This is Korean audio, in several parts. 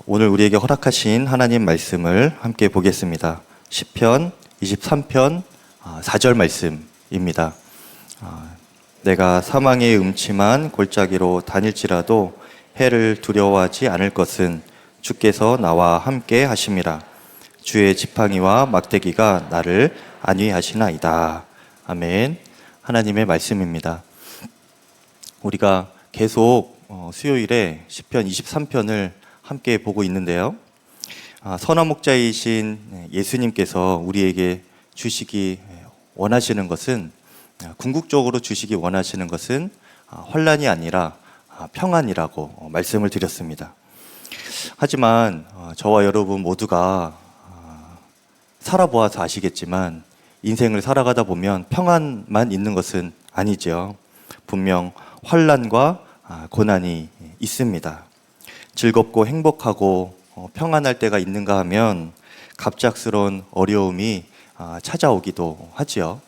오늘 우리에게 허락하신 하나님 말씀을 함께 보겠습니다. 시편 23편 4절 말씀입니다. 내가 사망의 음침한 골짜기로 다닐지라도 해를 두려워하지 않을 것은 주께서 나와 함께 하심이라. 주의 지팡이와 막대기가 나를 안위하시나이다. 아멘. 하나님의 말씀입니다. 우리가 계속 수요일에 시편 23편을 함께 보고 있는데요. 선한 목자이신 예수님께서 우리에게 주시기 원하시는 것은, 궁극적으로 주시기 원하시는 것은 환난이 아니라 평안이라고 말씀을 드렸습니다. 하지만 저와 여러분 모두가 살아보아서 아시겠지만 인생을 살아가다 보면 평안만 있는 것은 아니죠. 분명 환난과 고난이 있습니다. 즐겁고 행복하고 평안할 때가 있는가 하면 갑작스러운 어려움이 찾아오기도 하지요.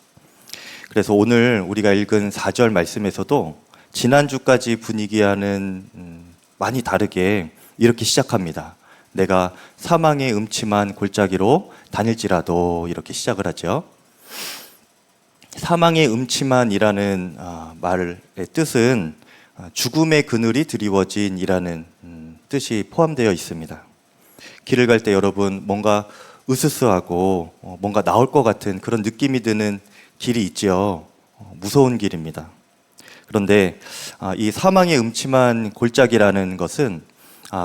그래서 오늘 우리가 읽은 4절 말씀에서도 지난주까지 분위기와는 많이 다르게 이렇게 시작합니다. 내가 사망의 음침한 골짜기로 다닐지라도, 이렇게 시작을 하죠. 사망의 음침한이라는 말의 뜻은 죽음의 그늘이 드리워진이라는 뜻이 포함되어 있습니다. 길을 갈 때 여러분 뭔가 으스스하고 뭔가 나올 것 같은 그런 느낌이 드는 길이 있죠. 무서운 길입니다. 그런데 이 사망의 음침한 골짜기라는 것은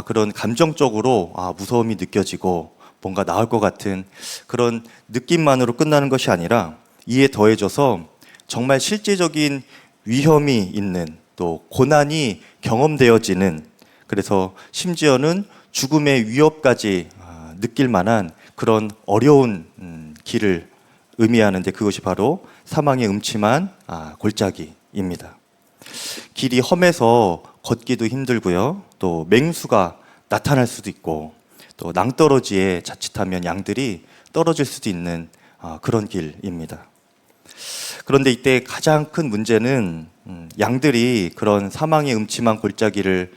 그런 감정적으로 무서움이 느껴지고 뭔가 나올 것 같은 그런 느낌만으로 끝나는 것이 아니라, 이에 더해져서 정말 실제적인 위험이 있는, 또 고난이 경험되어지는, 그래서 심지어는 죽음의 위협까지 느낄 만한 그런 어려운 길을 의미하는데, 그것이 바로 사망의 음침한 골짜기입니다. 길이 험해서 걷기도 힘들고요, 또 맹수가 나타날 수도 있고, 또 낭떠러지에 자칫하면 양들이 떨어질 수도 있는 그런 길입니다. 그런데 이때 가장 큰 문제는 양들이 그런 사망의 음침한 골짜기를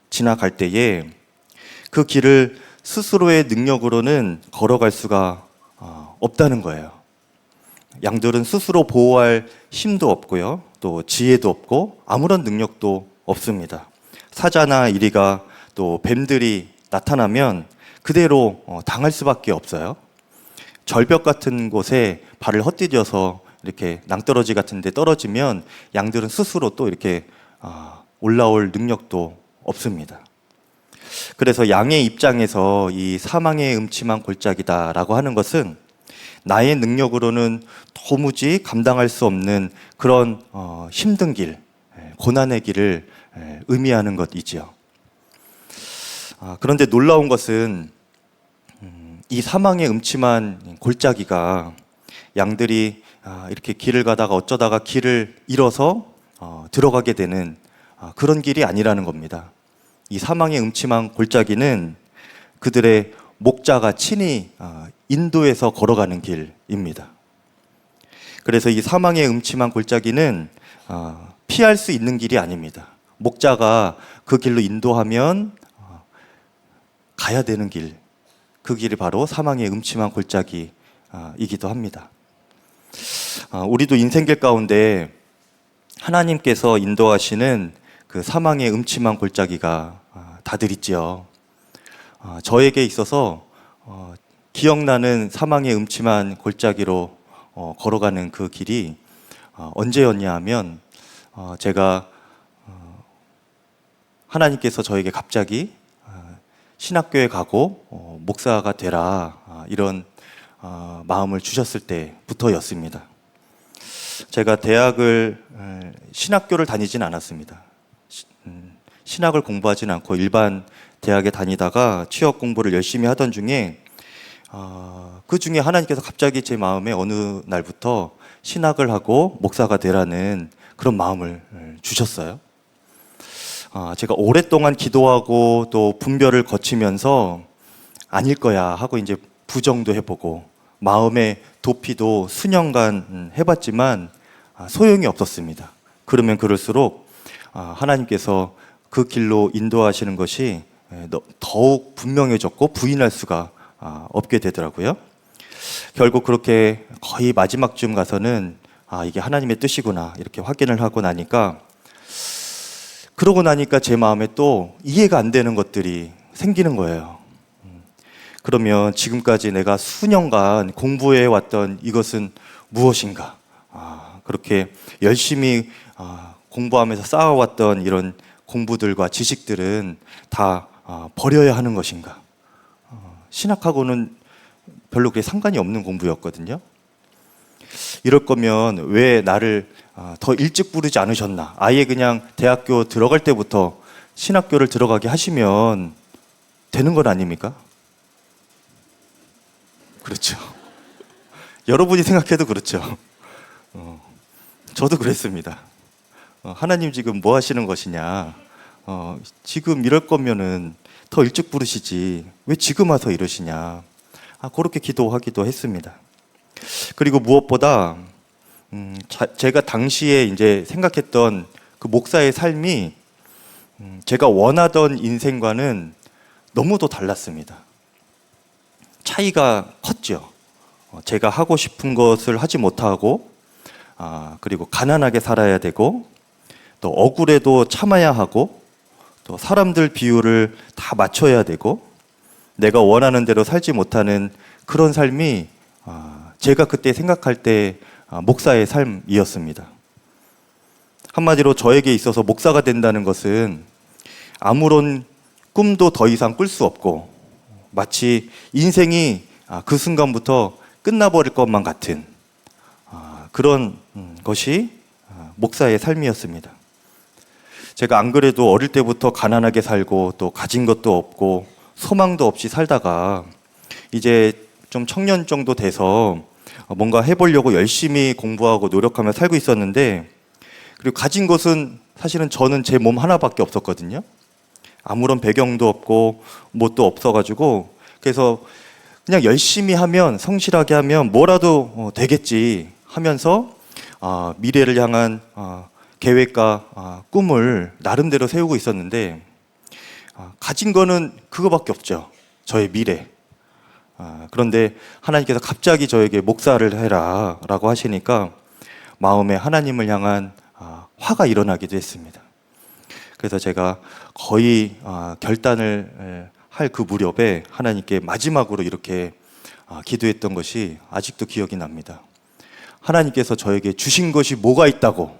지나갈 때에 그 길을 스스로의 능력으로는 걸어갈 수가 없다는 거예요. 양들은 스스로 보호할 힘도 없고요, 또 지혜도 없고 아무런 능력도 없습니다. 사자나 이리가 또 뱀들이 나타나면 그대로 당할 수밖에 없어요. 절벽 같은 곳에 발을 헛디뎌서 이렇게 낭떠러지 같은 데 떨어지면 양들은 스스로 또 이렇게 올라올 능력도 없습니다. 그래서 양의 입장에서 이 사망의 음침한 골짜기다라고 하는 것은 나의 능력으로는 도무지 감당할 수 없는 그런 힘든 길, 고난의 길을 의미하는 것이지요. 그런데 놀라운 것은 이 사망의 음침한 골짜기가 양들이 이렇게 길을 가다가 어쩌다가 길을 잃어서 들어가게 되는 그런 길이 아니라는 겁니다. 이 사망의 음침한 골짜기는 그들의 목자가 친히 인도해서 걸어가는 길입니다. 그래서 이 사망의 음침한 골짜기는 피할 수 있는 길이 아닙니다. 목자가 그 길로 인도하면 가야 되는 길, 그 길이 바로 사망의 음침한 골짜기이기도 합니다. 우리도 인생길 가운데 하나님께서 인도하시는 그 사망의 음침한 골짜기가 다들 있죠. 저에게 있어서 기억나는 사망의 음침한 골짜기로 걸어가는 그 길이 언제였냐 하면, 제가 하나님께서 저에게 갑자기 신학교에 가고 목사가 되라, 이런 마음을 주셨을 때부터였습니다. 제가 대학을 신학교를 다니진 않았습니다. 신학을 공부하진 않고 일반 대학에 다니다가 취업 공부를 열심히 하던 중에 그 중에 하나님께서 갑자기 제 마음에 어느 날부터 신학을 하고 목사가 되라는 그런 마음을 주셨어요. 제가 오랫동안 기도하고 또 분별을 거치면서 아닐 거야 하고 이제 부정도 해보고 마음의 도피도 수년간 해봤지만 소용이 없었습니다. 그러면 그럴수록 하나님께서 그 길로 인도하시는 것이 더욱 분명해졌고 부인할 수가 없게 되더라고요. 결국 그렇게 거의 마지막쯤 가서는 이게 하나님의 뜻이구나 이렇게 확인을 하고 나니까, 그러고 나니까 제 마음에 또 이해가 안 되는 것들이 생기는 거예요. 그러면 지금까지 내가 수년간 공부해 왔던 이것은 무엇인가? 그렇게 열심히 공부하면서 쌓아왔던 이런 공부들과 지식들은 다 버려야 하는 것인가? 신학하고는 별로 그게 상관이 없는 공부였거든요. 이럴 거면 왜 나를 더 일찍 부르지 않으셨나? 아예 그냥 대학교 들어갈 때부터 신학교를 들어가게 하시면 되는 건 아닙니까? 그렇죠. 여러분이 생각해도 그렇죠. 저도 그랬습니다. 하나님 지금 뭐 하시는 것이냐? 지금 이럴 거면은 더 일찍 부르시지. 왜 지금 와서 이러시냐? 그렇게 기도하기도 했습니다. 그리고 무엇보다 제가 당시에 이제 생각했던 그 목사의 삶이 제가 원하던 인생과는 너무도 달랐습니다. 차이가 컸죠. 제가 하고 싶은 것을 하지 못하고, 그리고 가난하게 살아야 되고, 또 억울해도 참아야 하고, 또 사람들 비율을 다 맞춰야 되고, 내가 원하는 대로 살지 못하는 그런 삶이 제가 그때 생각할 때 목사의 삶이었습니다. 한마디로 저에게 있어서 목사가 된다는 것은 아무런 꿈도 더 이상 꿀 수 없고, 마치 인생이 그 순간부터 끝나버릴 것만 같은 그런 것이 목사의 삶이었습니다. 제가 안 그래도 어릴 때부터 가난하게 살고 또 가진 것도 없고 소망도 없이 살다가 이제 좀 청년 정도 돼서 뭔가 해보려고 열심히 공부하고 노력하며 살고 있었는데, 그리고 가진 것은 사실은 저는 제 몸 하나밖에 없었거든요. 아무런 배경도 없고 뭣도 없어가지고, 그래서 그냥 열심히 하면, 성실하게 하면 뭐라도 되겠지 하면서 미래를 향한 계획과 꿈을 나름대로 세우고 있었는데, 가진 거는 그거밖에 없죠. 저의 미래. 그런데 하나님께서 갑자기 저에게 목사를 해라 라고 하시니까 마음에 하나님을 향한 화가 일어나기도 했습니다. 그래서 제가 거의 결단을 할 그 무렵에 하나님께 마지막으로 이렇게 기도했던 것이 아직도 기억이 납니다. 하나님께서 저에게 주신 것이 뭐가 있다고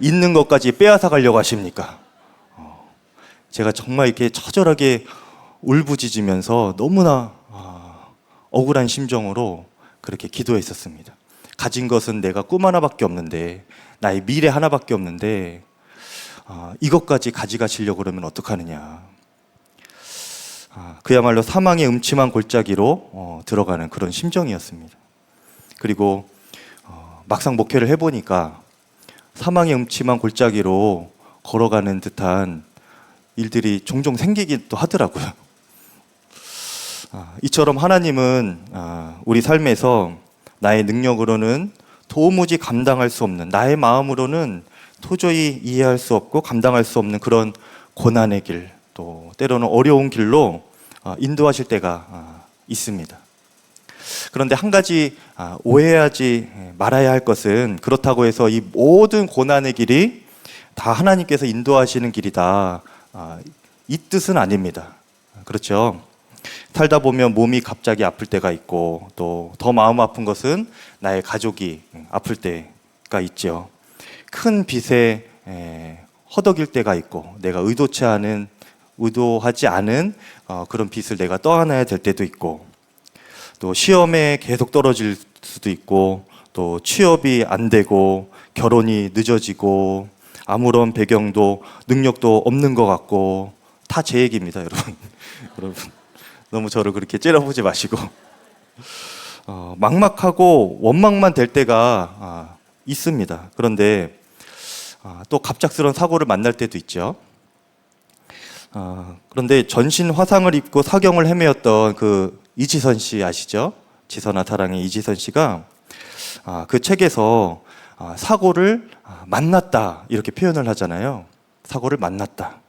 있는 것까지 빼앗아 가려고 하십니까? 제가 정말 이렇게 처절하게 울부짖으면서 너무나 억울한 심정으로 그렇게 기도했었습니다. 가진 것은 내가 꿈 하나밖에 없는데, 나의 미래 하나밖에 없는데 이것까지 가져가시려고 그러면 어떡하느냐. 그야말로 사망의 음침한 골짜기로 들어가는 그런 심정이었습니다. 그리고 막상 목회를 해보니까 사망의 음침한 골짜기로 걸어가는 듯한 일들이 종종 생기기도 하더라고요. 이처럼 하나님은 우리 삶에서 나의 능력으로는 도무지 감당할 수 없는, 나의 마음으로는 도저히 이해할 수 없고 감당할 수 없는 그런 고난의 길, 또 때로는 어려운 길로 인도하실 때가 있습니다. 그런데 한 가지 오해하지 말아야 할 것은, 그렇다고 해서 이 모든 고난의 길이 다 하나님께서 인도하시는 길이다, 이 뜻은 아닙니다. 그렇죠? 살다 보면 몸이 갑자기 아플 때가 있고, 또 더 마음 아픈 것은 나의 가족이 아플 때가 있죠. 큰 빚에 허덕일 때가 있고, 내가 의도하지 않은 그런 빚을 내가 떠안아야 될 때도 있고, 또 시험에 계속 떨어질 수도 있고, 또 취업이 안 되고 결혼이 늦어지고 아무런 배경도 능력도 없는 것 같고, 다 제 얘기입니다, 여러분. 여러분 너무 저를 그렇게 째려보지 마시고, 막막하고 원망만 될 때가 있습니다. 그런데 또 갑작스러운 사고를 만날 때도 있죠. 그런데 전신 화상을 입고 사경을 헤매었던 그 이지선 씨 아시죠? 지선아 사랑의 이지선 씨가 그 책에서 사고를 만났다 이렇게 표현을 하잖아요. 사고를 만났다.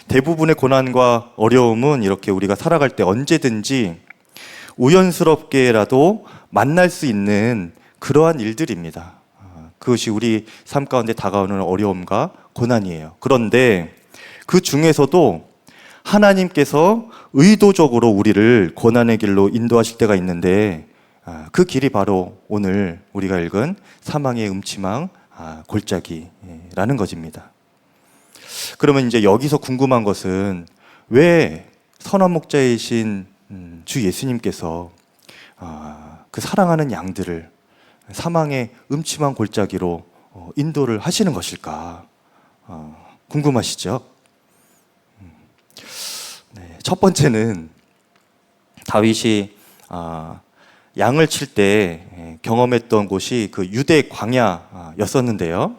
대부분의 고난과 어려움은 이렇게 우리가 살아갈 때 언제든지 우연스럽게라도 만날 수 있는 그러한 일들입니다. 그것이 우리 삶 가운데 다가오는 어려움과 고난이에요. 그런데 그 중에서도 하나님께서 의도적으로 우리를 고난의 길로 인도하실 때가 있는데 그 길이 바로 오늘 우리가 읽은 사망의 음침한 골짜기라는 것입니다. 그러면 이제 여기서 궁금한 것은 왜 선한 목자이신 주 예수님께서 그 사랑하는 양들을 사망의 음침한 골짜기로 인도를 하시는 것일까? 궁금하시죠? 네, 첫 번째는 다윗이 양을 칠 때 경험했던 곳이 그 유대 광야였었는데요.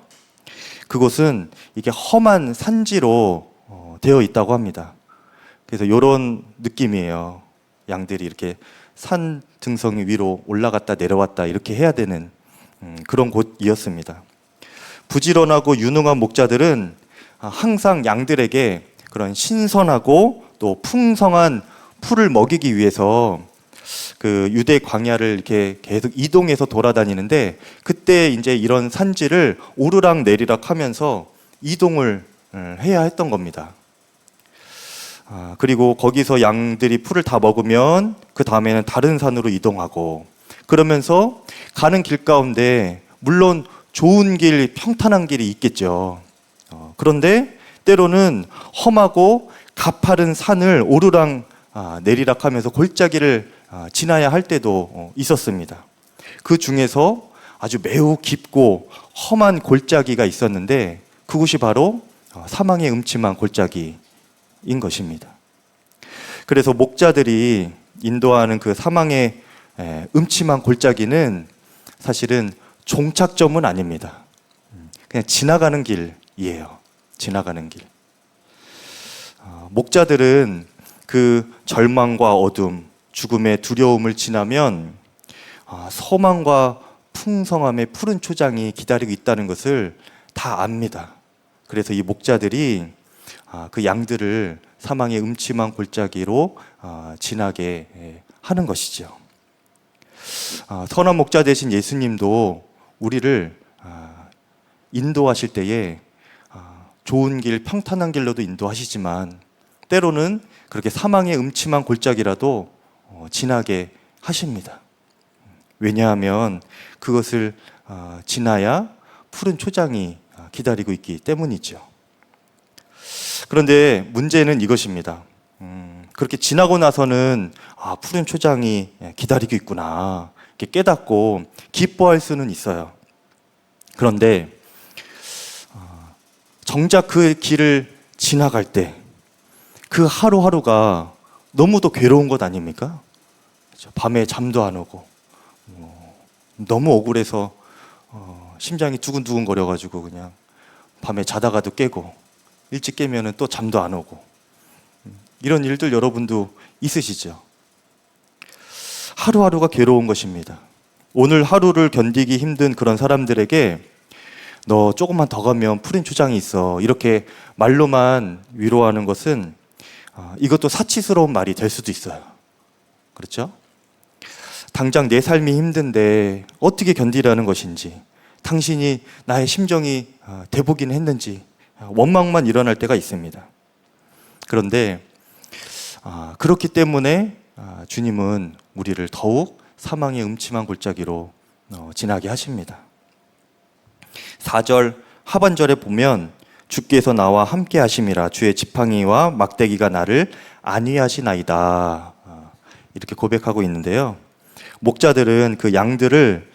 그곳은 이게 험한 산지로 되어 있다고 합니다. 그래서 이런 느낌이에요. 양들이 이렇게 산 등성이 위로 올라갔다 내려왔다 이렇게 해야 되는 그런 곳이었습니다. 부지런하고 유능한 목자들은 항상 양들에게 그런 신선하고 또 풍성한 풀을 먹이기 위해서 그 유대 광야를 이렇게 계속 이동해서 돌아다니는데 그때 이제 이런 산지를 오르락 내리락 하면서 이동을 해야 했던 겁니다. 그리고 거기서 양들이 풀을 다 먹으면 그 다음에는 다른 산으로 이동하고 그러면서 가는 길 가운데 물론 좋은 길, 평탄한 길이 있겠죠. 그런데 때로는 험하고 가파른 산을 오르락 내리락 하면서 골짜기를 지나야 할 때도 있었습니다. 그 중에서 아주 매우 깊고 험한 골짜기가 있었는데 그곳이 바로 사망의 음침한 골짜기인 것입니다. 그래서 목자들이 인도하는 그 사망의 음침한 골짜기는 사실은 종착점은 아닙니다. 그냥 지나가는 길이에요. 지나가는 길. 목자들은 그 절망과 어둠, 죽음의 두려움을 지나면 소망과 풍성함의 푸른 초장이 기다리고 있다는 것을 다 압니다. 그래서 이 목자들이 그 양들을 사망의 음침한 골짜기로 지나게 하는 것이죠. 선한 목자 되신 예수님도 우리를 인도하실 때에 좋은 길, 평탄한 길로도 인도하시지만 때로는 그렇게 사망의 음침한 골짜기라도 지나게 하십니다. 왜냐하면 그것을 지나야 푸른 초장이 기다리고 있기 때문이죠. 그런데 문제는 이것입니다. 그렇게 지나고 나서는 푸른 초장이 기다리고 있구나 이렇게 깨닫고 기뻐할 수는 있어요. 그런데 정작 그 길을 지나갈 때 그 하루하루가 너무도 괴로운 것 아닙니까? 밤에 잠도 안 오고 너무 억울해서 심장이 두근두근 거려가지고 그냥 밤에 자다가도 깨고 일찍 깨면은 또 잠도 안 오고 이런 일들 여러분도 있으시죠? 하루하루가 괴로운 것입니다. 오늘 하루를 견디기 힘든 그런 사람들에게 너 조금만 더 가면 푸른 초장이 있어 이렇게 말로만 위로하는 것은 이것도 사치스러운 말이 될 수도 있어요. 그렇죠? 당장 내 삶이 힘든데 어떻게 견디라는 것인지 당신이 나의 심정이 돼보긴 했는지 원망만 일어날 때가 있습니다. 그런데 그렇기 때문에 주님은 우리를 더욱 사망의 음침한 골짜기로 지나게 하십니다. 4절 하반절에 보면 주께서 나와 함께 하심이라 주의 지팡이와 막대기가 나를 안위하시나이다 이렇게 고백하고 있는데요. 목자들은 그 양들을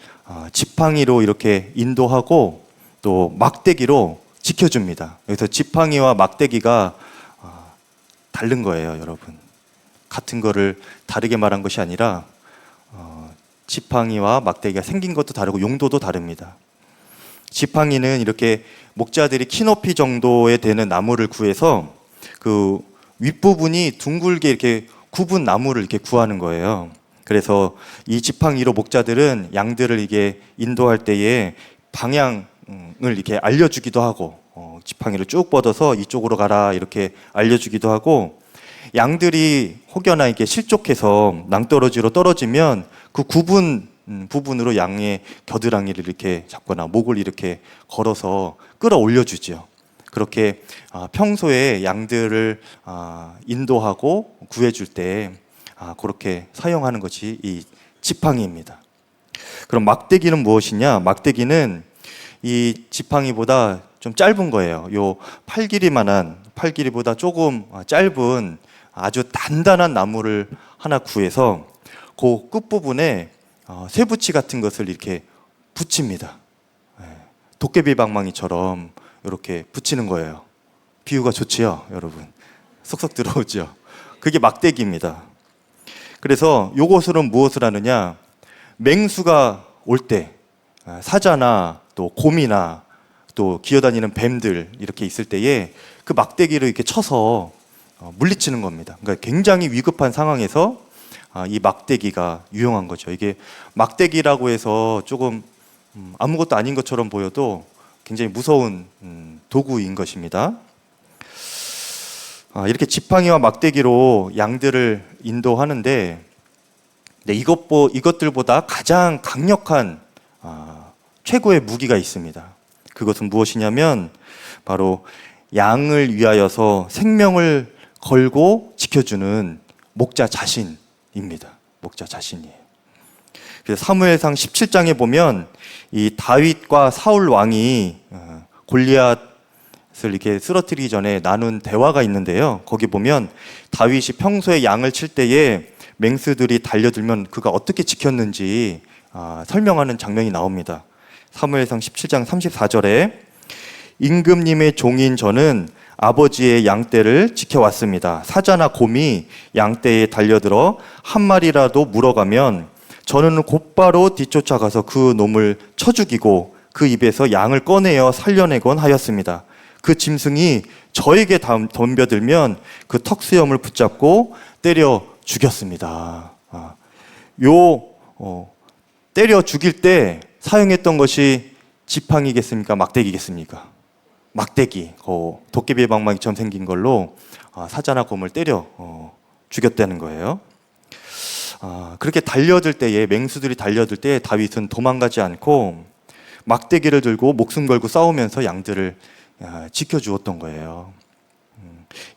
지팡이로 이렇게 인도하고 또 막대기로 지켜줍니다. 그래서 지팡이와 막대기가 다른 거예요, 여러분. 같은 거를 다르게 말한 것이 아니라 지팡이와 막대기가 생긴 것도 다르고 용도도 다릅니다. 지팡이는 이렇게 목자들이 키높이 정도에 되는 나무를 구해서 그 윗부분이 둥글게 이렇게 굽은 나무를 이렇게 구하는 거예요. 그래서 이 지팡이로 목자들은 양들을 이게 인도할 때에 방향을 이렇게 알려주기도 하고 지팡이를 쭉 뻗어서 이쪽으로 가라 이렇게 알려주기도 하고, 양들이 혹여나 이렇게 실족해서 낭떠러지로 떨어지면 그 부분으로 양의 겨드랑이를 이렇게 잡거나 목을 이렇게 걸어서 끌어올려 주죠. 그렇게 평소에 양들을 인도하고 구해줄 때 그렇게 사용하는 것이 이 지팡이입니다. 그럼 막대기는 무엇이냐? 막대기는 이 지팡이보다 좀 짧은 거예요. 요 팔 길이보다 조금 짧은 아주 단단한 나무를 하나 구해서 그 끝부분에 쇠붙이 같은 것을 이렇게 붙입니다. 도깨비 방망이처럼 이렇게 붙이는 거예요. 비유가 좋지요, 여러분? 쏙쏙 들어오죠? 그게 막대기입니다. 그래서 요것으로는 무엇을 하느냐? 맹수가 올 때, 사자나 또 곰이나 또 기어다니는 뱀들 이렇게 있을 때에 그 막대기를 이렇게 쳐서 물리치는 겁니다. 그러니까 굉장히 위급한 상황에서 이 막대기가 유용한 거죠. 이게 막대기라고 해서 조금 아무것도 아닌 것처럼 보여도 굉장히 무서운 도구인 것입니다. 이렇게 지팡이와 막대기로 양들을 인도하는데, 이것들보다 가장 강력한 최고의 무기가 있습니다. 그것은 무엇이냐면 바로 양을 위하여서 생명을 걸고 지켜주는 목자 자신입니다. 목자 자신이에요. 그래서 사무엘상 17장에 보면 이 다윗과 사울 왕이 골리앗을 이렇게 쓰러뜨리기 전에 나눈 대화가 있는데요. 거기 보면 다윗이 평소에 양을 칠 때에 맹수들이 달려들면 그가 어떻게 지켰는지 설명하는 장면이 나옵니다. 사무엘상 17장 34절에 임금님의 종인 저는 아버지의 양떼를 지켜왔습니다. 사자나 곰이 양떼에 달려들어 한 마리라도 물어가면 저는 곧바로 뒤쫓아가서 그 놈을 쳐 죽이고 그 입에서 양을 꺼내어 살려내곤 하였습니다. 그 짐승이 저에게 덤벼들면 그 턱수염을 붙잡고 때려 죽였습니다. 때려 죽일 때 사용했던 것이 지팡이겠습니까? 막대기겠습니까? 막대기, 도깨비 방망이처럼 생긴 걸로 사자나 곰을 때려 죽였다는 거예요. 그렇게 달려들 때에, 맹수들이 달려들 때 다윗은 도망가지 않고 막대기를 들고 목숨 걸고 싸우면서 양들을 지켜주었던 거예요.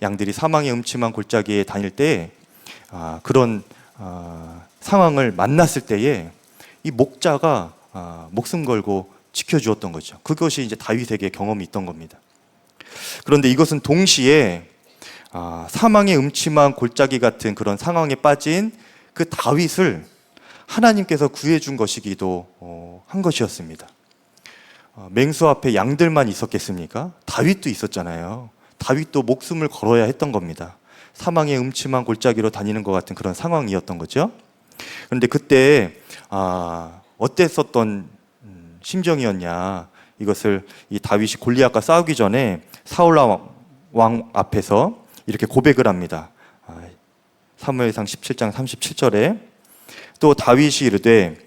양들이 사망의 음침한 골짜기에 다닐 때 그런 상황을 만났을 때에 이 목자가 목숨 걸고 지켜주었던 거죠. 그것이 이제 다윗에게 경험이 있던 겁니다. 그런데 이것은 동시에 사망의 음침한 골짜기 같은 그런 상황에 빠진 그 다윗을 하나님께서 구해준 것이기도 한 것이었습니다. 맹수 앞에 양들만 있었겠습니까? 다윗도 있었잖아요. 다윗도 목숨을 걸어야 했던 겁니다. 사망의 음침한 골짜기로 다니는 것 같은 그런 상황이었던 거죠. 그런데 그때 어땠었던 심정이었냐, 이것을 이 다윗이 골리앗과 싸우기 전에 사울 왕 앞에서 이렇게 고백을 합니다. 사무엘상 17장 37절에 또 다윗이 이르되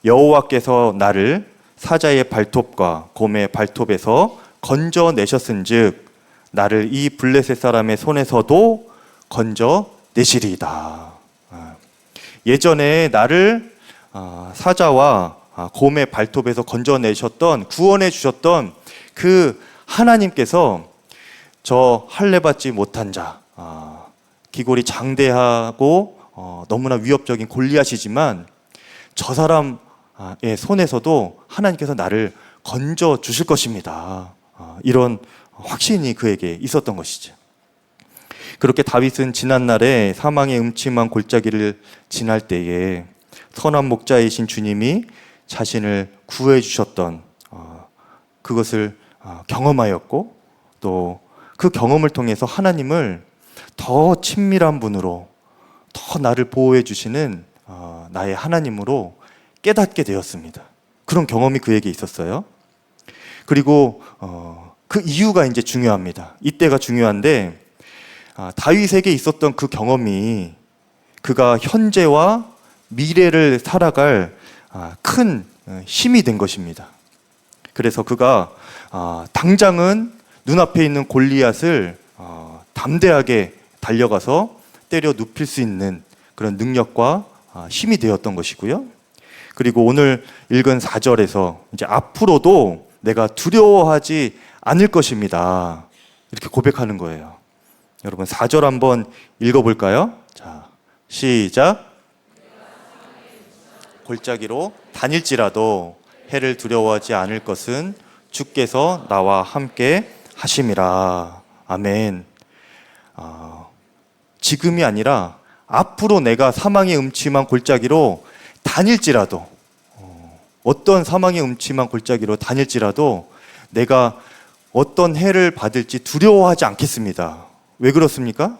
여호와께서 나를 사자의 발톱과 곰의 발톱에서 건져내셨은즉 나를 이 블레셋 사람의 손에서도 건져내시리이다. 예전에 나를 사자와 곰의 발톱에서 건져내셨던, 구원해 주셨던 그 하나님께서 저 할례받지 못한 자, 기골이 장대하고 너무나 위협적인 골리앗이지만 저 사람의 손에서도 하나님께서 나를 건져 주실 것입니다. 이런 확신이 그에게 있었던 것이죠. 그렇게 다윗은 지난날에 사망의 음침한 골짜기를 지날 때에 선한 목자이신 주님이 자신을 구해 주셨던 그것을 경험하였고, 또 그 경험을 통해서 하나님을 더 친밀한 분으로, 더 나를 보호해 주시는 나의 하나님으로 깨닫게 되었습니다. 그런 경험이 그에게 있었어요. 그리고 그 이유가 이제 중요합니다. 이때가 중요한데, 다윗에게 있었던 그 경험이 그가 현재와 미래를 살아갈 큰 힘이 된 것입니다. 그래서 그가 당장은 눈앞에 있는 골리앗을 담대하게 달려가서 때려 눕힐 수 있는 그런 능력과 힘이 되었던 것이고요. 그리고 오늘 읽은 4절에서 이제 앞으로도 내가 두려워하지 않을 것입니다. 이렇게 고백하는 거예요. 여러분 4절 한번 읽어볼까요? 자, 시작. 골짜기로 다닐지라도 해를 두려워하지 않을 것은 주께서 나와 함께 하심이라. 아멘. 지금이 아니라 앞으로 내가 사망의 음침한 골짜기로 다닐지라도, 어떤 사망의 음침한 골짜기로 다닐지라도 내가 어떤 해를 받을지 두려워하지 않겠습니다. 왜 그렇습니까?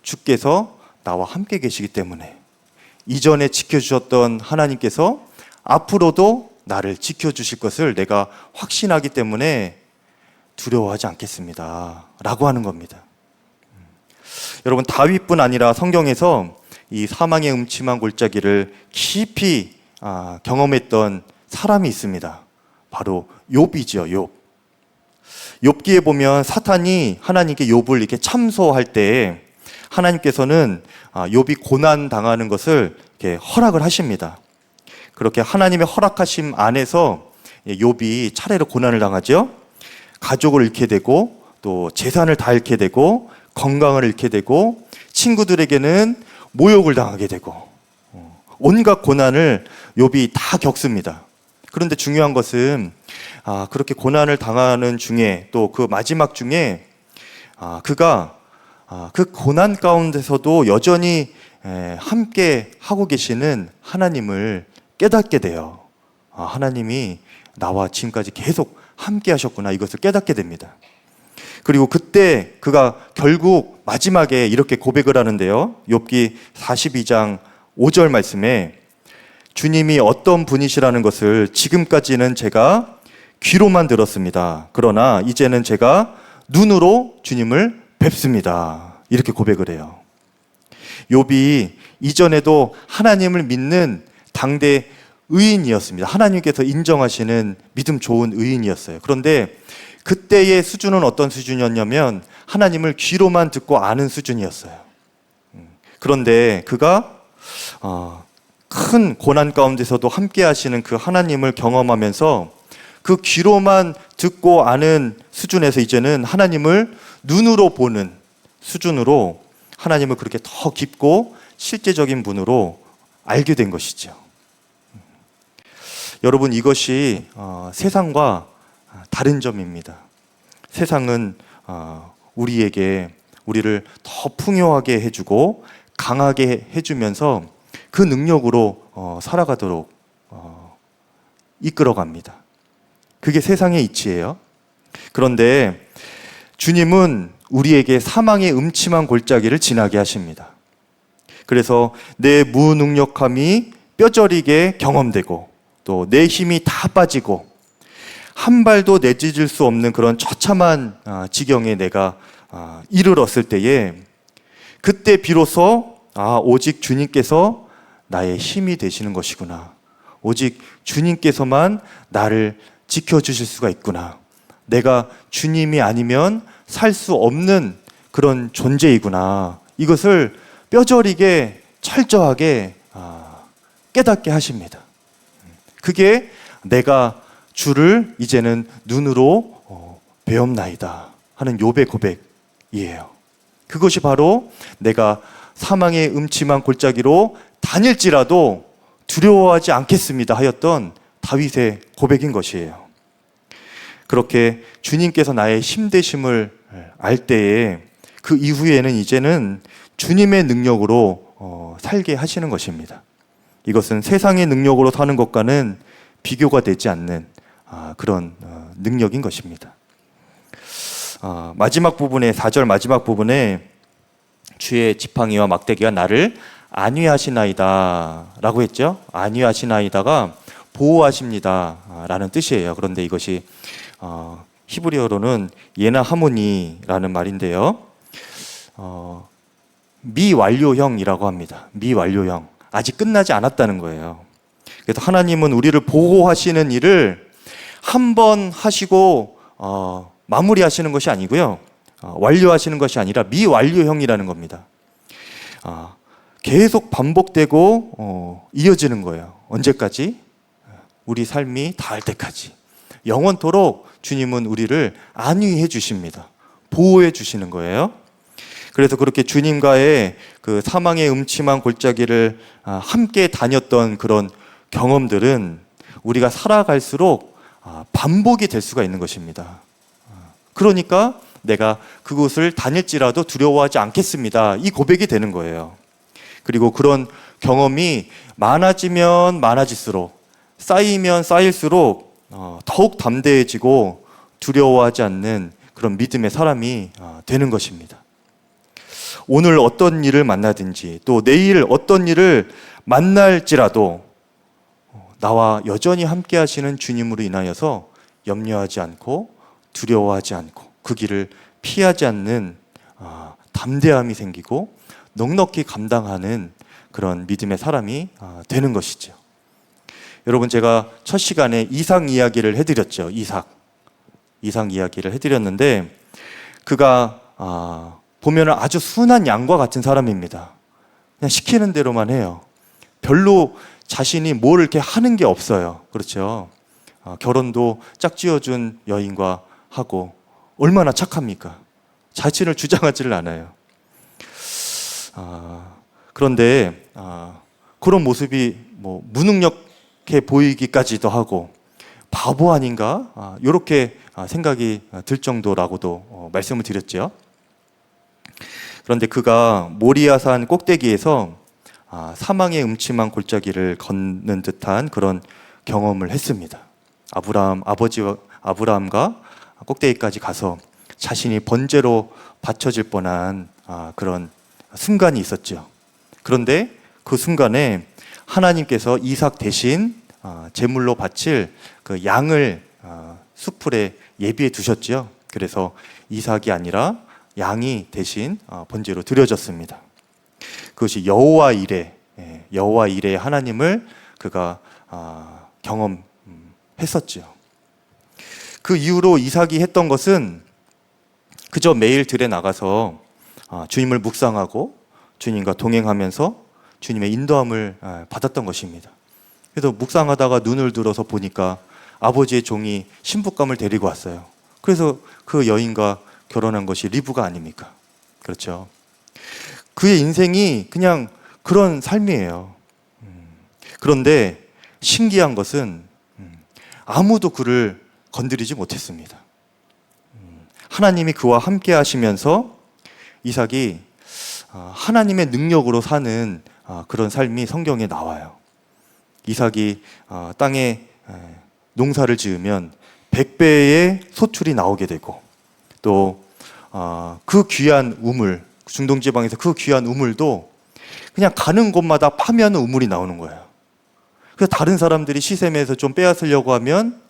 주께서 나와 함께 계시기 때문에. 이전에 지켜주셨던 하나님께서 앞으로도 나를 지켜주실 것을 내가 확신하기 때문에 두려워하지 않겠습니다 라고 하는 겁니다. 여러분, 다윗뿐 아니라 성경에서 이 사망의 음침한 골짜기를 깊이 경험했던 사람이 있습니다. 바로 욥이죠. 욥. 욥기에 보면 사탄이 하나님께 욥을 이렇게 참소할 때 하나님께서는 욥이 고난 당하는 것을 이렇게 허락을 하십니다. 그렇게 하나님의 허락하심 안에서 욥이 차례로 고난을 당하죠. 가족을 잃게 되고 또 재산을 다 잃게 되고 건강을 잃게 되고 친구들에게는 모욕을 당하게 되고 온갖 고난을 욥이 다 겪습니다. 그런데 중요한 것은 그렇게 고난을 당하는 중에 또 그 마지막 중에 그가 그 고난 가운데서도 여전히 함께 하고 계시는 하나님을 깨닫게 돼요. 하나님이 나와 지금까지 계속 함께 하셨구나, 이것을 깨닫게 됩니다. 그리고 그때 그가 결국 마지막에 이렇게 고백을 하는데요. 욥기 42장 5절 말씀에 주님이 어떤 분이시라는 것을 지금까지는 제가 귀로만 들었습니다. 그러나 이제는 제가 눈으로 주님을 뵙습니다. 이렇게 고백을 해요. 욥이 이전에도 하나님을 믿는 당대 의인이었습니다. 하나님께서 인정하시는 믿음 좋은 의인이었어요. 그런데 그때의 수준은 어떤 수준이었냐면 하나님을 귀로만 듣고 아는 수준이었어요. 그런데 그가 큰 고난 가운데서도 함께 하시는 그 하나님을 경험하면서 그 귀로만 듣고 아는 수준에서 이제는 하나님을 눈으로 보는 수준으로 하나님을 그렇게 더 깊고 실제적인 분으로 알게 된 것이죠. 여러분, 이것이 세상과 다른 점입니다. 세상은 우리를 더 풍요하게 해주고 강하게 해주면서 그 능력으로 살아가도록 이끌어갑니다. 그게 세상의 이치예요. 그런데 주님은 우리에게 사망의 음침한 골짜기를 지나게 하십니다. 그래서 내 무능력함이 뼈저리게 경험되고 또 내 힘이 다 빠지고 한 발도 내딛을 수 없는 그런 처참한 지경에 내가 이르렀을 때에 그때 비로소 오직 주님께서 나의 힘이 되시는 것이구나. 오직 주님께서만 나를 지켜주실 수가 있구나. 내가 주님이 아니면 살 수 없는 그런 존재이구나. 이것을 뼈저리게 철저하게 깨닫게 하십니다. 그게 내가 주를 이제는 눈으로 배움나이다 하는 욥의 고백이에요. 그것이 바로 내가 사망의 음침한 골짜기로 다닐지라도 두려워하지 않겠습니다 하였던 다윗의 고백인 것이에요. 그렇게 주님께서 나의 힘되심을 알 때에 그 이후에는 이제는 주님의 능력으로 살게 하시는 것입니다. 이것은 세상의 능력으로 사는 것과는 비교가 되지 않는 그런 능력인 것입니다. 마지막 부분에 4절 마지막 부분에 주의 지팡이와 막대기가 나를 안위하시나이다 라고 했죠. 안위하시나이다가 보호하십니다 라는 뜻이에요. 그런데 이것이 히브리어로는 예나 하모니라는 말인데요. 미완료형이라고 합니다. 미완료형. 아직 끝나지 않았다는 거예요. 그래서 하나님은 우리를 보호하시는 일을 한 번 하시고 마무리하시는 것이 아니고요. 완료하시는 것이 아니라 미완료형이라는 겁니다. 계속 반복되고 이어지는 거예요. 언제까지? 우리 삶이 다할 때까지. 영원토록 주님은 우리를 안위해 주십니다. 보호해 주시는 거예요. 그래서 그렇게 주님과의 그 사망의 음침한 골짜기를 함께 다녔던 그런 경험들은 우리가 살아갈수록 반복이 될 수가 있는 것입니다. 그러니까 내가 그곳을 다닐지라도 두려워하지 않겠습니다. 이 고백이 되는 거예요. 그리고 그런 경험이 많아지면 많아질수록, 쌓이면 쌓일수록 더욱 담대해지고 두려워하지 않는 그런 믿음의 사람이 되는 것입니다. 오늘 어떤 일을 만나든지 또 내일 어떤 일을 만날지라도 나와 여전히 함께 하시는 주님으로 인하여서 염려하지 않고 두려워하지 않고 그 길을 피하지 않는 담대함이 생기고 넉넉히 감당하는 그런 믿음의 사람이 되는 것이죠. 여러분, 제가 첫 시간에 이삭 이야기를 해드렸죠. 이삭 이야기를 해드렸는데 그가 보면 아주 순한 양과 같은 사람입니다. 그냥 시키는 대로만 해요. 별로 자신이 뭘 이렇게 하는 게 없어요. 그렇죠? 결혼도 짝지어준 여인과 하고 얼마나 착합니까? 자신을 주장하지를 않아요. 그런데 그런 모습이 뭐 무능력해 보이기까지도 하고 바보 아닌가? 이렇게 생각이 들 정도라고도 말씀을 드렸죠. 그런데 그가 모리아산 꼭대기에서 사망의 음침한 골짜기를 걷는 듯한 그런 경험을 했습니다. 아버지와 아브라함과 꼭대기까지 가서 자신이 번제로 바쳐질 뻔한 그런 순간이 있었죠. 그런데 그 순간에 하나님께서 이삭 대신 제물로 바칠 그 양을 숫풀에 예비해 두셨죠. 그래서 이삭이 아니라 양이 대신 번제로 드려졌습니다. 그것이 여호와 이레의 하나님을 그가 경험했었죠. 그 이후로 이삭이 했던 것은 그저 매일 들에 나가서 주님을 묵상하고 주님과 동행하면서 주님의 인도함을 받았던 것입니다. 그래서 묵상하다가 눈을 들어서 보니까 아버지의 종이 신부감을 데리고 왔어요. 그래서 그 여인과 결혼한 것이 리브가 아닙니까? 그렇죠. 그의 인생이 그냥 그런 삶이에요. 그런데 신기한 것은 아무도 그를 건드리지 못했습니다. 하나님이 그와 함께 하시면서 이삭이 하나님의 능력으로 사는 그런 삶이 성경에 나와요. 이삭이 땅에 농사를 지으면 100배의 소출이 나오게 되고 또 그 귀한 우물, 중동지방에서 그 귀한 우물도 그냥 가는 곳마다 파면 우물이 나오는 거예요. 그래서 다른 사람들이 시샘에서 좀 빼앗으려고 하면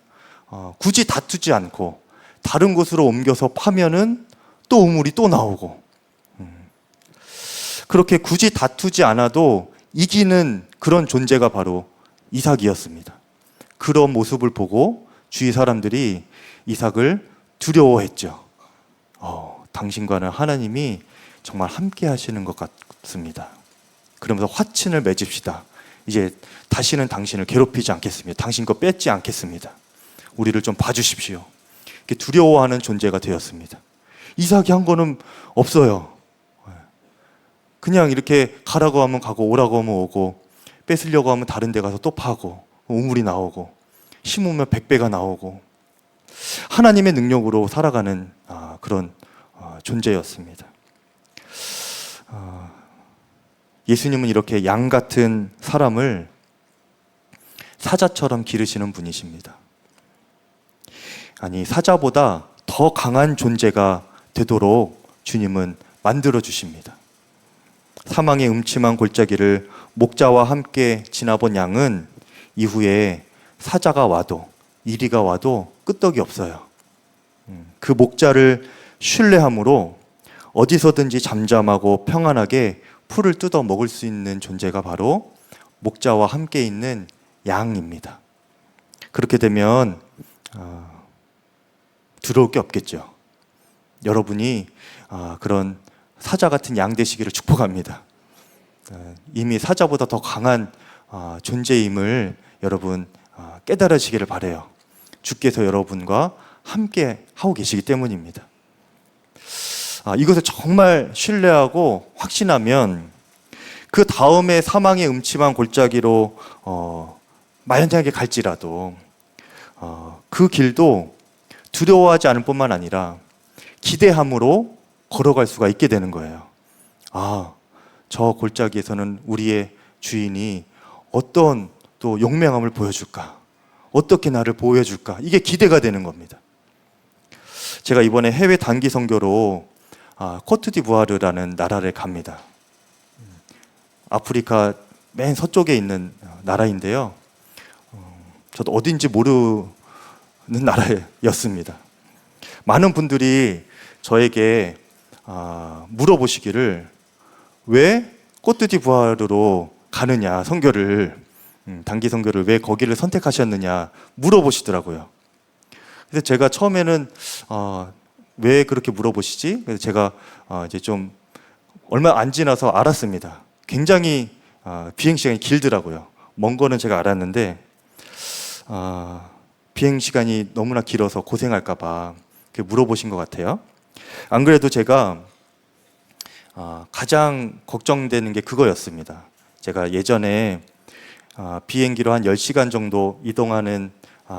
굳이 다투지 않고 다른 곳으로 옮겨서 파면은 또 우물이 또 나오고 그렇게 굳이 다투지 않아도 이기는 그런 존재가 바로 이삭이었습니다. 그런 모습을 보고 주위 사람들이 이삭을 두려워했죠. 당신과는 하나님이 정말 함께 하시는 것 같습니다. 그러면서 화친을 맺읍시다. 이제 다시는 당신을 괴롭히지 않겠습니다. 당신 거 뺏지 않겠습니다. 우리를 좀 봐주십시오. 이렇게 두려워하는 존재가 되었습니다. 이삭이 한 거는 없어요. 그냥 이렇게 가라고 하면 가고 오라고 하면 오고 뺏으려고 하면 다른 데 가서 또 파고 우물이 나오고 심으면 100배가 나오고 하나님의 능력으로 살아가는 그런 존재였습니다. 예수님은 이렇게 양 같은 사람을 사자처럼 기르시는 분이십니다. 아니, 사자보다 더 강한 존재가 되도록 주님은 만들어 주십니다. 사망의 음침한 골짜기를 목자와 함께 지나본 양은 이후에 사자가 와도 이리가 와도 끄떡이 없어요. 그 목자를 신뢰함으로 어디서든지 잠잠하고 평안하게 풀을 뜯어 먹을 수 있는 존재가 바로 목자와 함께 있는 양입니다. 그렇게 되면 두려울 게 없겠죠. 여러분이 그런 사자 같은 양 되시기를 축복합니다. 이미 사자보다 더 강한 존재임을 여러분 깨달으시기를 바라요. 주께서 여러분과 함께 하고 계시기 때문입니다. 이것을 정말 신뢰하고 확신하면 그 다음에 사망의 음침한 골짜기로 만약에 갈지라도 그 길도 두려워하지 않을 뿐만 아니라 기대함으로 걸어갈 수가 있게 되는 거예요. 저 골짜기에서는 우리의 주인이 어떤 또 용맹함을 보여줄까? 어떻게 나를 보호해줄까? 이게 기대가 되는 겁니다. 제가 이번에 해외 단기 선교로 코트디부아르라는 나라를 갑니다. 아프리카 맨 서쪽에 있는 나라인데요. 저도 어딘지 모르는 나라였습니다. 많은 분들이 저에게 물어보시기를 왜 코트디부아르로 가느냐, 선교를 단기 선교를 왜 거기를 선택하셨느냐 물어보시더라고요. 그래서 제가 처음에는 왜 그렇게 물어보시지? 그래서 제가 이제 좀 얼마 안 지나서 알았습니다. 굉장히 비행 시간이 길더라고요. 먼 거는 제가 알았는데 비행 시간이 너무나 길어서 고생할까 봐 물어보신 것 같아요. 안 그래도 제가 가장 걱정되는 게 그거였습니다. 제가 예전에 비행기로 한 10시간 정도 이동하는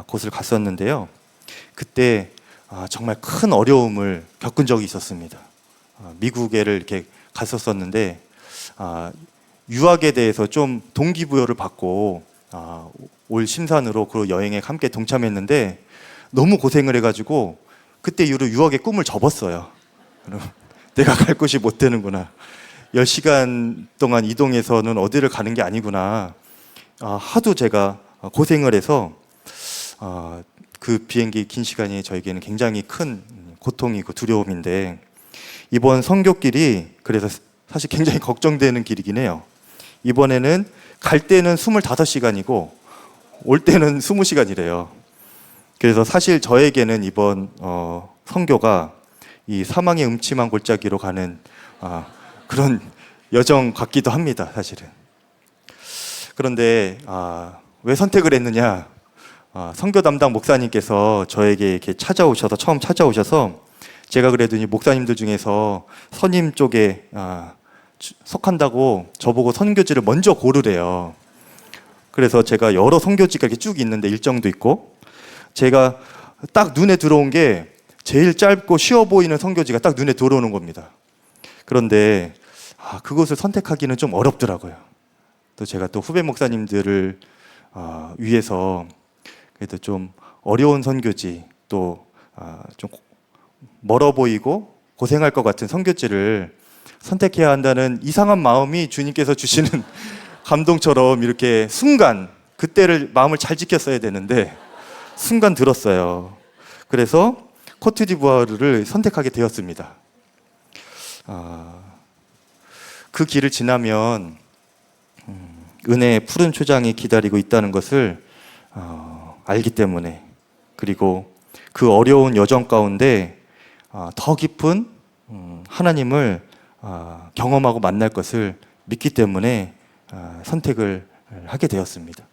곳을 갔었는데요. 그때 정말 큰 어려움을 겪은 적이 있었습니다. 미국에를 이렇게 갔었었는데 유학에 대해서 좀 동기부여를 받고 올 심산으로 그 여행에 함께 동참했는데 너무 고생을 해가지고 그때 이후로 유학의 꿈을 접었어요. 내가 갈 곳이 못 되는구나. 10시간 동안 이동해서는 어디를 가는 게 아니구나. 하도 제가 고생을 해서 그 비행기 긴 시간이 저에게는 굉장히 큰 고통이고 두려움인데 이번 선교길이 그래서 사실 굉장히 걱정되는 길이긴 해요. 이번에는 갈 때는 25시간이고 올 때는 20시간이래요. 그래서 사실 저에게는 이번 선교가 이 사망의 음침한 골짜기로 가는 그런 여정 같기도 합니다, 사실은. 그런데 왜 선택을 했느냐? 선교 담당 목사님께서 저에게 이렇게 처음 찾아오셔서 제가 그래도 이 목사님들 중에서 선임 쪽에 속한다고 저보고 선교지를 먼저 고르래요. 그래서 제가 여러 선교지가 이렇게 쭉 있는데 일정도 있고 제가 딱 눈에 들어온 게 제일 짧고 쉬워 보이는 선교지가 딱 눈에 들어오는 겁니다. 그런데 그것을 선택하기는 좀 어렵더라고요. 또 제가 또 후배 목사님들을 위해서 그래도 좀 어려운 선교지 또 좀 멀어 보이고 고생할 것 같은 선교지를 선택해야 한다는 이상한 마음이 주님께서 주시는 감동처럼 이렇게 순간 그때를 마음을 잘 지켰어야 되는데 순간 들었어요. 그래서 코트디부아르를 선택하게 되었습니다. 그 길을 지나면 은혜의 푸른 초장이 기다리고 있다는 것을 알기 때문에 그리고 그 어려운 여정 가운데 더 깊은 하나님을 경험하고 만날 것을 믿기 때문에 선택을 하게 되었습니다.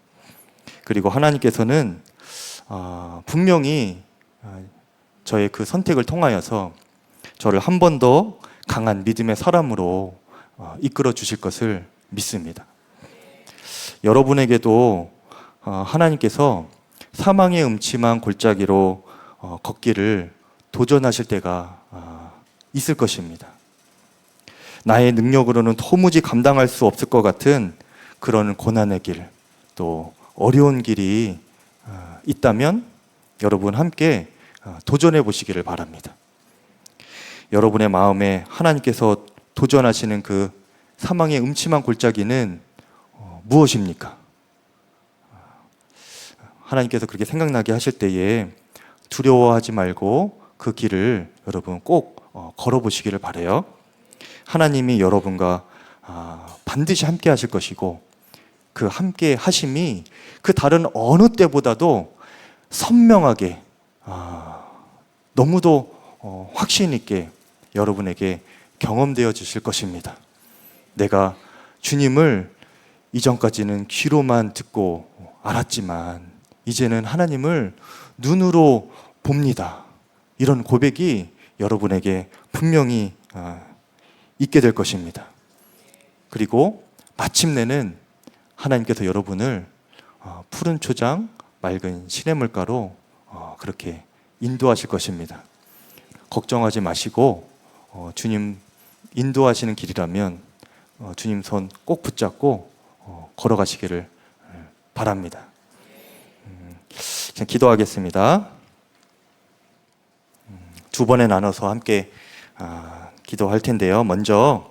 그리고 하나님께서는 분명히 저의 그 선택을 통하여서 저를 한 번 더 강한 믿음의 사람으로 이끌어 주실 것을 믿습니다. 여러분에게도 하나님께서 사망의 음침한 골짜기로 걷기를 도전하실 때가 있을 것입니다. 나의 능력으로는 도무지 감당할 수 없을 것 같은 그런 고난의 길, 또 어려운 길이 있다면 여러분 함께 도전해 보시기를 바랍니다. 여러분의 마음에 하나님께서 도전하시는 그 사망의 음침한 골짜기는 무엇입니까? 하나님께서 그렇게 생각나게 하실 때에 두려워하지 말고 그 길을 여러분 꼭 걸어보시기를 바라요. 하나님이 여러분과 반드시 함께 하실 것이고 그 함께 하심이 그 다른 어느 때보다도 선명하게 너무도 확신 있게 여러분에게 경험되어 주실 것입니다. 내가 주님을 이전까지는 귀로만 듣고 알았지만 이제는 하나님을 눈으로 봅니다. 이런 고백이 여러분에게 분명히 있게 될 것입니다. 그리고 마침내는 하나님께서 여러분을 푸른 초장, 맑은 시냇물가로 그렇게 인도하실 것입니다. 걱정하지 마시고 주님 인도하시는 길이라면 주님 손 꼭 붙잡고 걸어가시기를 바랍니다. 기도하겠습니다. 두 번에 나눠서 함께 기도할 텐데요. 먼저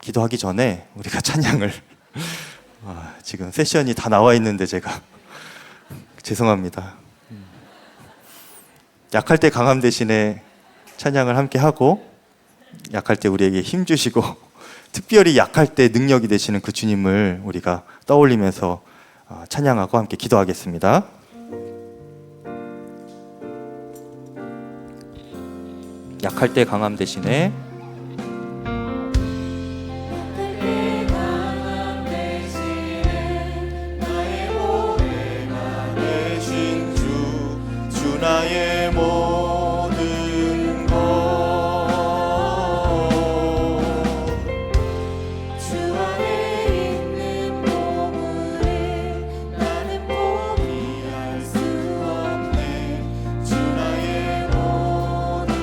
기도하기 전에 우리가 찬양을 지금 세션이 다 나와 있는데 제가 죄송합니다. 약할 때 강함 대신에 찬양을 함께 하고 약할 때 우리에게 힘 주시고 특별히 약할 때 능력이 되시는 그 주님을 우리가 떠올리면서 찬양하고 함께 기도하겠습니다. 약할 때 강함 대신에 나의 모든 것 주 안에 있는 보물에 나는 포기할 수 없네. 주 나의 모든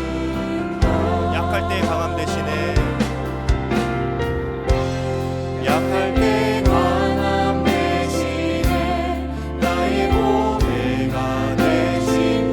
것 약할 때 강함 대신에 약할 때 강함 대신에 나의 보배가 되신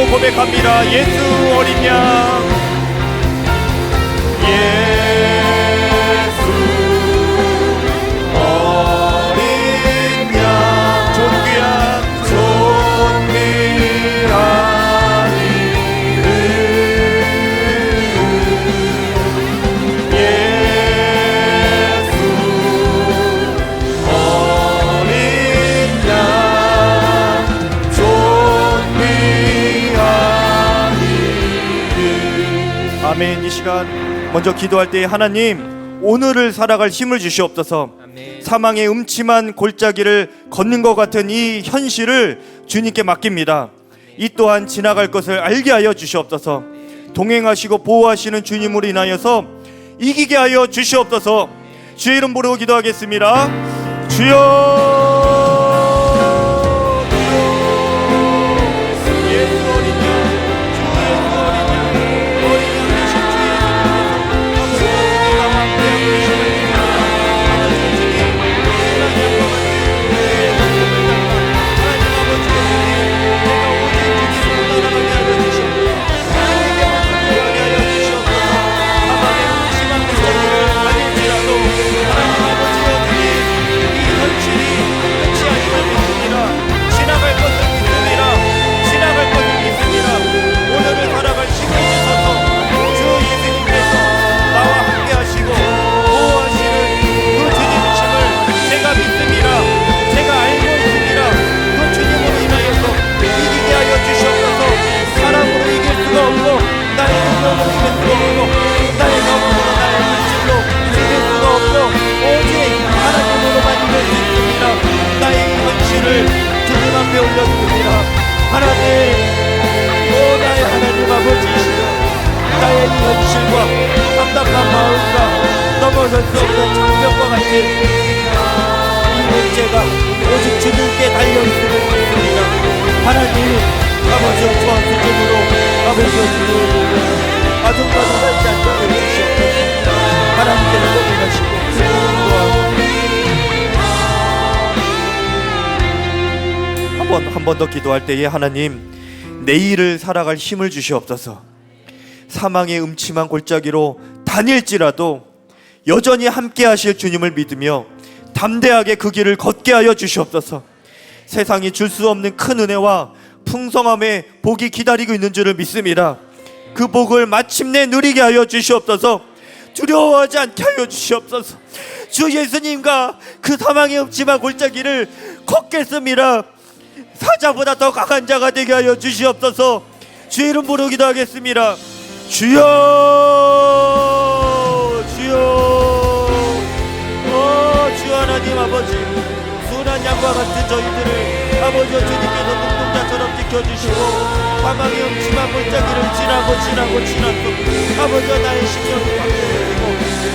고백합니다. 예수 어린 양, 예수 어린 양, 존귀한 이름, 예수 어린 양, 아멘. 이 시간 먼저 기도할 때 하나님 오늘을 살아갈 힘을 주시옵소서. 아멘. 사망의 음침한 골짜기를 걷는 것 같은 이 현실을 주님께 맡깁니다. 이 또한 지나갈 것을 알게 하여 주시옵소서. 동행하시고 보호하시는 주님으로 인하여서 이기게 하여 주시옵소서. 주의 이름 부르고 기도하겠습니다. 주여, 나의 하나님 아버지이시여, 나의 이 현실과 답답한 마음과 넘어설 수 없는 장벽과 같은 이 문제가 오직 주님께 달려있음을 믿습니다. 하나님 아버지여, 저와 수준으로 아버지여 주님 아동과도 살지 않게 해주시옵소서. 하나님께서 고민하시고 한 번 더 기도할 때에 하나님, 내일을 살아갈 힘을 주시옵소서. 사망의 음침한 골짜기로 다닐지라도 여전히 함께 하실 주님을 믿으며 담대하게 그 길을 걷게 하여 주시옵소서. 세상이 줄 수 없는 큰 은혜와 풍성함의 복이 기다리고 있는 줄을 믿습니다. 그 복을 마침내 누리게 하여 주시옵소서. 두려워하지 않게 하여 주시옵소서. 주 예수님과 그 사망의 음침한 골짜기를 걷겠습니다. 사자보다 더 강한 자가 되게 하여 주시옵소서. 주 이름 부르기도 하겠습니다. 주여, 주여. 주 하나님 아버지, 순한 양과 같은 저희들을 아버지와 주님께서 눈동자처럼 지켜주시고 사망의 음침한 골짜기를 지나고 아버지와 나의 심령이 바뀌고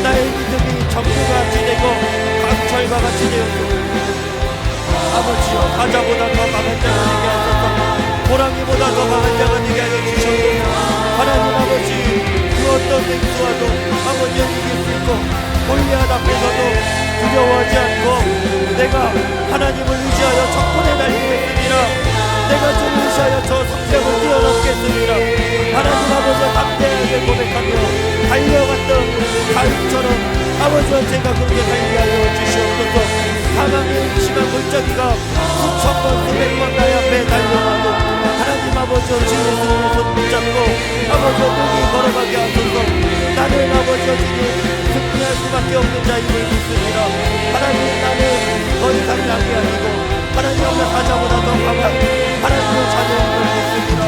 나의 믿음이 정부가 같이 되고 강철과 같이 되었고, 아버지여, 사자보다 더 강한 자가 되게 하소서. 호랑이보다 더 강한 자가 되게 하여 주시옵소서. 하나님 아버지, 그 어떤 맹수와도 아버지여 이길 수 있고 골리앗 앞에서도 두려워하지 않고 내가 하나님을 의지하여 적군에 달리겠습니다. 내가 주를 의지하여 저 성벽을 뛰어넘겠습니다. 하나님 아버지와 담대하게 고백하며 달려갔던 다윗처럼 아버지와 제가 그렇게 달리게 하여 주시옵소서. 사망의 심한 골짜기가 수천 번 수백 번 나의 앞에 달려가도 하나님 아버지와 주 예수님의 손 붙잡고 아버지와 능히 걸어가게 하소서. 나는 아버지와 주님 승리할 수밖에 없는 자임을 믿습니다. 하나님, 나는 더 이상 약이 아니고 하나님 앞에 사자보다 더 강한 하나님의 자녀임을 믿습니다.